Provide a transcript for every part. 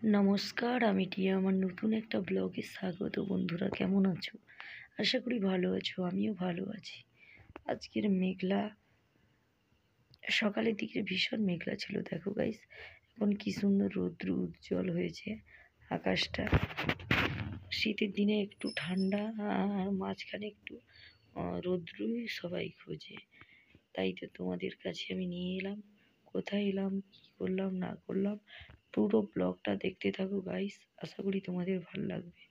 নমস্কার, আমি টিয়া। আমার নতুন একটা ব্লগে স্বাগত। বন্ধুরা, কেমন আছো? আশা করি ভালো আছো। আমিও ভালো আছি। আজকের মেঘলা, সকালের দিকে ভীষণ মেঘলা ছিল। দেখো গাইস, এখন কি সুন্দর রৌদ্র উজ্জ্বল হয়েছে আকাশটা। শীতের দিনে একটু ঠান্ডা আর মাঝখানে একটু রৌদ্রই সবাই খোঁজে। তাই তো তোমাদের কাছে আমি নিয়ে এলাম। কোথায় এলাম, কী করলাম না করলাম, পুরো ব্লগটা দেখতে থাকো গাইস। আশা করি তোমাদের ভালো লাগবে।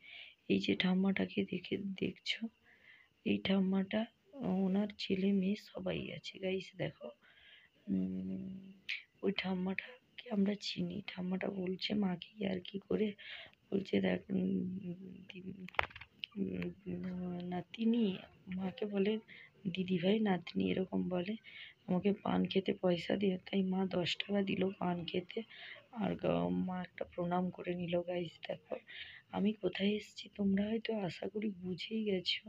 এই যে ঠাম্মাটাকে দেখছো, এই ঠাম্মাটা, ওনার ছেলে মেয়ে সবাই আছে গাইস। দেখো, ওই ঠাম্মাটাকে আমরা চিনি। ঠাম্মাটা বলছে মাকে আর কি করে, বলছে দেখ নাতিনি, মাকে বলে দিদিভাই নাতনি এরকম বলে। আমাকে পান খেতে পয়সা দিয়ে, তাই মা 10 টাকা দিল পান খেতে। আর মা একটা প্রণাম করে নিল গাইস। দেখো আমি কোথায় এসেছি তোমরা হয়তো আশা করি বুঝেই গেছো।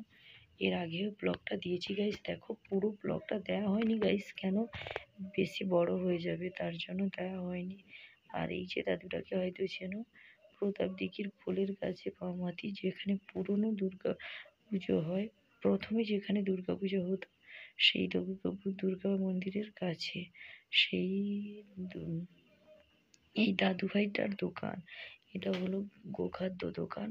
এর আগেও ব্লগটা দিয়েছি গাইস। দেখো পুরো ব্লগটা দেওয়া হয়নি গাইস, কেন বেশি বড় হয়ে যাবে তার জন্য দেওয়া হয়নি। আর এই যে দাদুটাকে হয়তো চেনো, প্রতাপ দিঘির ফুলের কাছে পামাতি, যেখানে পুরনো দুর্গা পুজো হয়। প্রথমে যেখানে দুর্গা পুজো হতো সেই দুর্গা মন্দিরের কাছে সেই এই দাদু ভাইটার দোকান। এটা হলো গোখাদ্য দোকান।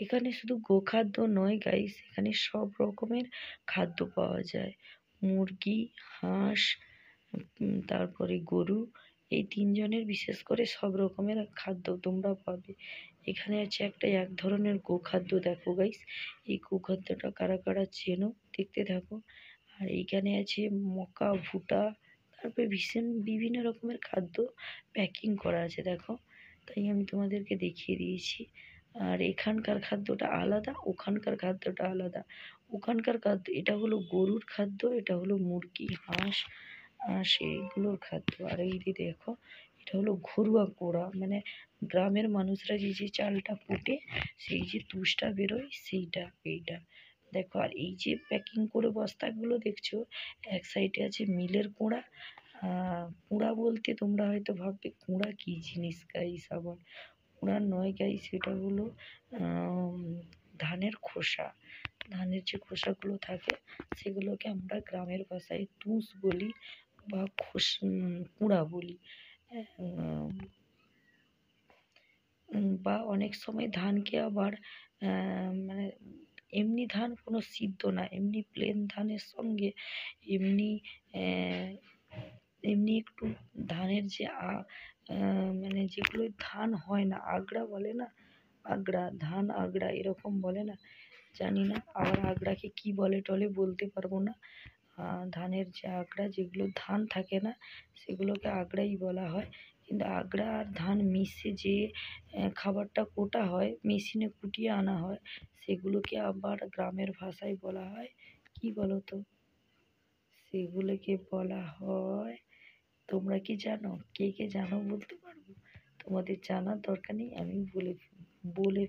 এখানে শুধু গোখাদ্য নয় গাইস, এখানে সব রকমের খাদ্য পাওয়া যায়। মুরগি, হাঁস, তারপরে গরু, এই তিনজনের বিশেষ করে সব রকমের খাদ্য তোমরা পাবে। এখানে আছে একটা এক ধরনের গোখাদ্য। দেখো গাইস, এই গোখাদ্যটা কারা কারা চেনো দেখতে থাকো। আর এইখানে আছে মকা, ভুট্টা, তারপরে ভীষণ বিভিন্ন রকমের খাদ্য প্যাকিং করা আছে। দেখো, তাই আমি তোমাদেরকে দেখিয়ে দিয়েছি। আর এখানকার খাদ্যটা আলাদা, ওখানকার খাদ্যটা আলাদা। ওখানকার খাদ্য এটা হলো গরুর খাদ্য, এটা হলো মুরগি, হাঁস, সেইগুলোর খাদ্য। আর এই যে দেখো, এটা হলো ঘরুয়া কোড়া, মানে গ্রামের মানুষরা যে চালটা কুটে সেই যে তুষটা বেরোয় সেইটা, এইটা দেখো। আর এই যে প্যাকিং করে বস্তাগুলো দেখছো, এক সাইডে আছে মিলের কুড়া। কুড়া বলতে তোমরা হয়তো ভাববে কুড়া কি জিনিস গাইস। আবার কুড়া নয় গাইস, সেটা হলো ধানের খোসা। ধানের যে খোসাগুলো থাকে সেগুলোকে আমরা গ্রামের ভাষায় তুষ বলি বা কুড়া বলি। বা অনেক সময় ধানকে আবার মানে এমনি ধান কোনো সিদ্ধ না, এমনি প্লেন ধানের সঙ্গে এমনি এমনি একটু ধানের যে মানে যেগুলো ধান হয় না, আগড়া বলে না, আগড়া ধান, আগড়া এরকম বলে না, জানি না। আবার আগড়াকে কি বলে টলে বলতে পারবো না। ধানের যে আগড়া, যেগুলো ধান থাকে না সেগুলোকে আগড়াই বলা হয়। কিন্তু আগড়া আর ধান মিশে যে খাবারটা কোটা হয়, মেশিনে কুটিয়ে আনা হয়, সেগুলোকে আবার গ্রামের ভাষায় বলা হয় কি বলো তো? সেগুলোকে বলা হয়, তোমরা কি জানো? কে কে জানো বলতে পারবো? তোমাদের জানার দরকার নেই, আমি বলে বলে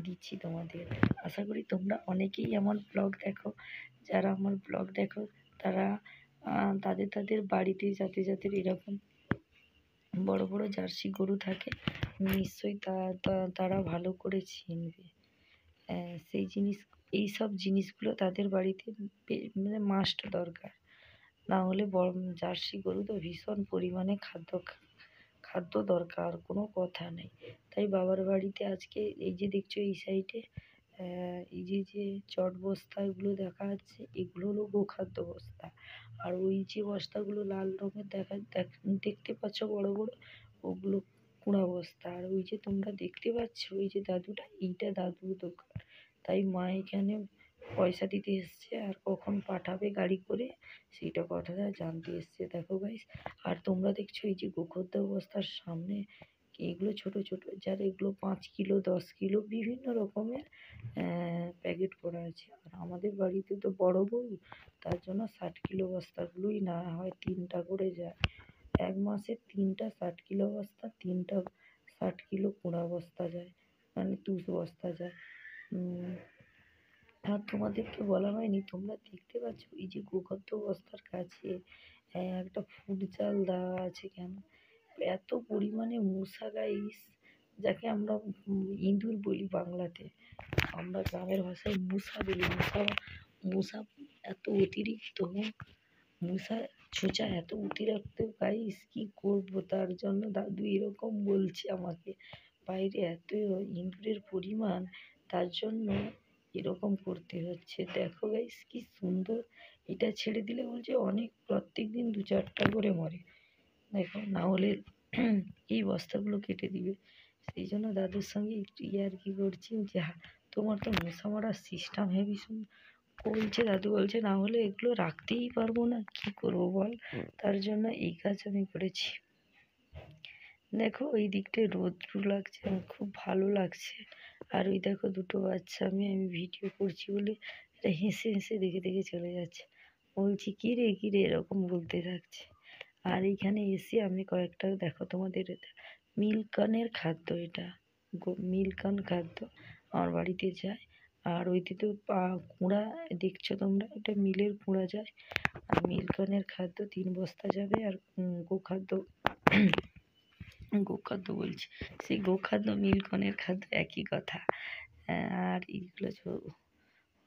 দিচ্ছি তোমাদের। আশা করি তোমরা অনেকেই আমার ব্লগ দেখো। যারা আমার ব্লগ দেখো তারা তাদের বাড়িতে যাদের এরকম বড় বড় জার্সি গরু থাকে, নিশ্চয়ই তারা ভালো করে চিনবে। সেই জিনিস, এই সব জিনিসগুলো তাদের বাড়িতে মানে মাস্ট দরকার। না হলে বড় জার্সি গরু তো ভীষণ পরিমাণে খাদ্য দরকার, কোনো কথা নেই। তাই বাবার বাড়িতে আজকে এই যে দেখছো এই সাইডে এই যে চট বস্তাগুলো দেখা যাচ্ছে, এগুলো হলো গোখাদ্য বস্তা। আর ওই যে বস্তাগুলো লাল রঙের দেখতে পাচ্ছ বড় বড়, ওগুলো কুড়া বস্তা। আর ওই যে তোমরা দেখতে পাচ্ছ ওই যে দাদুটা, এইটা দাদুর দোকান। তাই মা এখানে পয়সা দিতে এসছে, আর কখন পাঠাবে গাড়ি করে সেইটা কথাটা জানতে এসছে। দেখো গাইস, আর তোমরা দেখছো এই যে গোখাদ্য বস্তার সামনে এগুলো ছোট ছোট, যার এগুলো 5 কিলো 10 কিলো বিভিন্ন রকমের প্যাকেট করা আছে। আর আমাদের বাড়িতে তো বড় গরু, তার জন্য 60 কিলো বস্তাগুলোই নেওয়া হয়, 3টা করে যায়। এক মাসে 3টা 60 কিলো বস্তা, 3টা 60 কিলো কুড়া বস্তা যায়, মানে তুষ বস্তা যায়। আর তোমাদেরকে বলা হয়নি, তোমরা দেখতে পাচ্ছ এই যে গোখাদ্য বস্তার কাছে একটা ফুড জাল দেওয়া আছে। কেন এত পরিমাণে মশা গাইস, যাকে আমরা ইঁদুর বলি বাংলাতে, আমরা গ্রামের ভাষায় মূষা বলি। মূষা এত অতিরিক্ত, মূষা ছোচা এত অতিরিক্ত গাইস, কি করবো? তার জন্য দাদু এরকম বলছে আমাকে, বাইরে এত ইঁদুরের পরিমাণ, তার জন্য এরকম করতে হচ্ছে। দেখো গাইস কি সুন্দর, এটা ছেড়ে দিলে বলছে অনেক প্রত্যেক দিন 2-4টা করে মরে। দেখো না হলে এই বস্তাগুলো কেটে দিবে। সেই জন্য দাদুর সঙ্গে একটু ইয়ার্কি করছি যে তোমার তো মশা মারার সিস্টেম হেবি সুন্দর। বলছে দাদু বলছে না হলে এগুলো রাখতেই পারবো না, কি করবো বল? তার জন্য এই কাজ আমি করেছি। দেখো ওই দিকটায় রৌদ্র লাগছে, আমার খুব ভালো লাগছে। আর ওই দেখো দুটো বাচ্চা, আমি ভিডিও করছি বলে হেসে হেসে দেখে দেখে চলে যাচ্ছে। বলছি কী রে কী রে এরকম বলতে থাকছে। আর এইখানে এসে আমি কয়েকটা দেখো তোমাদের মিল্কনের খাদ্য, এটা মিল্কন খাদ্য আমার বাড়িতে যায়। আর ওই দিকে কুঁড়া দেখছো তোমরা, এটা মিলের কুঁড়া যায়। আর মিল্কনের খাদ্য 3 বস্তা যাবে। আর গোখাদ্য গোখাদ্য বলছি, সেই গোখাদ্য মিল্কনের খাদ্য একই কথা। আর এইগুলো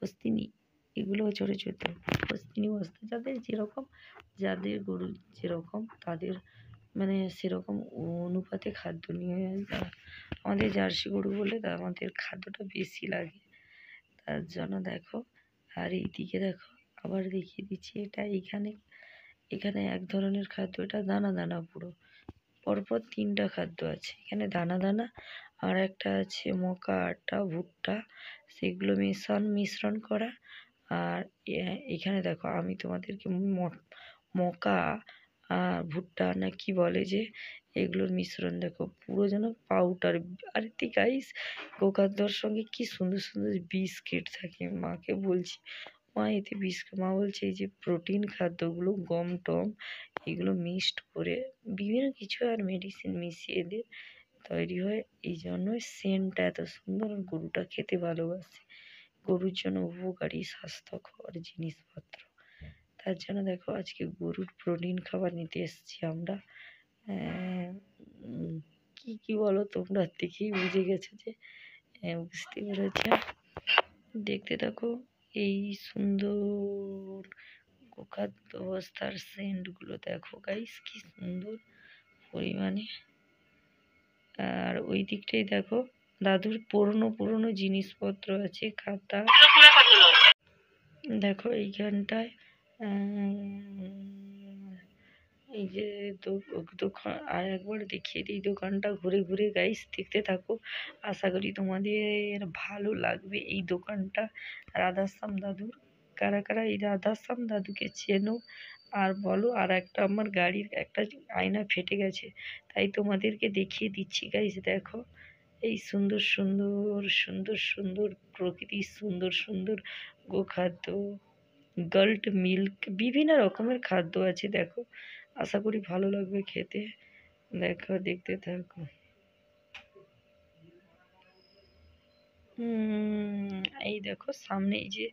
হস্তিনী, এগুলো ছোটো ছোটো হস্তিনী বস্তা, যাদের যেরকম, যাদের গরু যেরকম তাদের মানে সেরকম অনুপাতে খাদ্য নিয়ে যায়। আমাদের জার্সি গরু বলে আমাদের খাদ্যটা বেশি লাগে, তার জন্য দেখো। আর এইদিকে দেখো আবার দেখিয়ে দিচ্ছি, এটা এখানে এক ধরনের খাদ্য, এটা দানা দানা পুরো পরপর 3টা খাদ্য আছে এখানে, দানা দানা। আর একটা আছে মকা আটা ভুট্টা, সেগুলো মিশ্রণ করা। আর এখানে দেখো আমি তোমাদেরকে মকা ভুট্টা না কি বলে যে, এগুলোর মিশ্রণ দেখো পুরো যেন পাউডার। আর গাইস গোখাদ্যর সঙ্গে কি সুন্দর সুন্দর বিস্কিট থাকে। মাকে বলছি মা এতে বিস্কিট, মা বলছে এই যে প্রোটিন খাদ্যগুলো গম টম এগুলো মিক্সড করে বিভিন্ন কিছু আর মেডিসিন মিশিয়ে দিয়ে তৈরি হয়, এই জন্যই সেন্টটা এত সুন্দর। গরুটা খেতে ভালোবাসে, গরুর জন্য উপকারী স্বাস্থ্যকর জিনিসপত্র। তার জন্য দেখো আজকে গরুর প্রোটিন খাবার নিতে এসেছি আমরা। কি কি বলো তোমরা দেখেই বুঝে গেছো যে, বুঝতে পেরেছ। দেখতে থাকো এই সুন্দর গোখাদ্য বস্তার সেন্টগুলো, দেখো গাইস কি সুন্দর পরিমাণে। আর ওই দিকটাই দেখো দাদুর পুরনো জিনিসপত্র আছে, খাতা। দেখো এইখানটায় এই যে দোকান, আর একবার দেখিয়ে দিই দোকানটা ঘুরে ঘুরে গাইস, দেখতে থাকো। আশা করি তোমাদের ভালো লাগবে এই দোকানটা। রাধাশ্যাম দাদুর, কারা কারা এই রাধাশ্যাম দাদুকে চেনো আর বলো। আর একটা আমার গাড়ির একটা আয়না ফেটে গেছে, তাই তোমাদেরকে দেখিয়ে দিচ্ছি গাইস। দেখো এই সুন্দর সুন্দর সুন্দর সুন্দর প্রকৃতির সুন্দর সুন্দর গোখাদ্য, গল্ট মিল্ক, বিভিন্ন রকমের খাদ্য আছে। দেখো আশা করি ভালো লাগবে খেতে। দেখো দেখতে থাকো। এই দেখো সামনে এই যে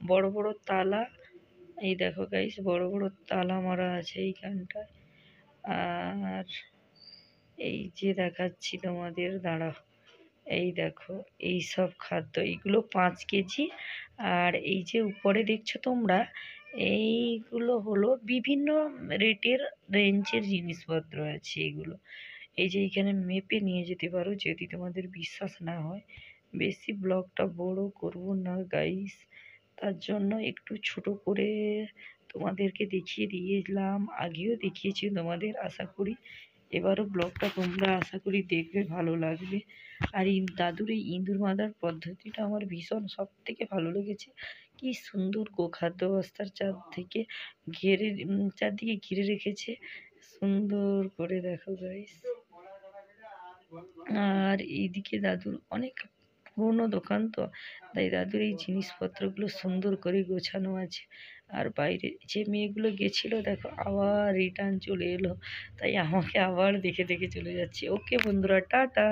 বড় বড় তালা, এই দেখো গাইস বড় বড় তালা মারা আছে এইখানটায়। আর এই যে দেখাচ্ছি তোমাদের, দাঁড়া, এই দেখো এই সব খাদ্য, এইগুলো 5 কেজি। আর এই যে উপরে দেখছো তোমরা, এইগুলো হলো বিভিন্ন রেটের রেঞ্জের জিনিসপত্র আছে এগুলো। এই যে এইখানে মেপে নিয়ে যেতে পারো যদি তোমাদের বিশ্বাস না হয়। বেশি ব্লগটা বড় করব না গাইস, তার জন্য একটু ছোট করে তোমাদেরকে দেখিয়ে দিয়েছিলাম, আগেও দেখিয়েছি তোমাদের। আশা করি এবারও ব্লগটা তোমরা আশা করি দেখবে, ভালো লাগবে। আর এই দাদুর এই ইঁদুর বাঁধার পদ্ধতিটা আমার ভীষণ সব থেকে ভালো লেগেছে। কি সুন্দর গোখাদ্য বস্তার চারদিকে ঘিরে রেখেছে সুন্দর করে, দেখো গাইস। আর এইদিকে দাদুর অনেক পুরোনো দোকান তো, তাই দাদুর এই জিনিসপত্রগুলো সুন্দর করে গোছানো আছে। আর বাইরে যে মেয়েগুলো গেছিলো দেখো আবার রিটার্ন চলে এলো, তাই আমাকে আবার দেখে দেখে চলে যাচ্ছে। ওকে বন্ধুরা, টাটা।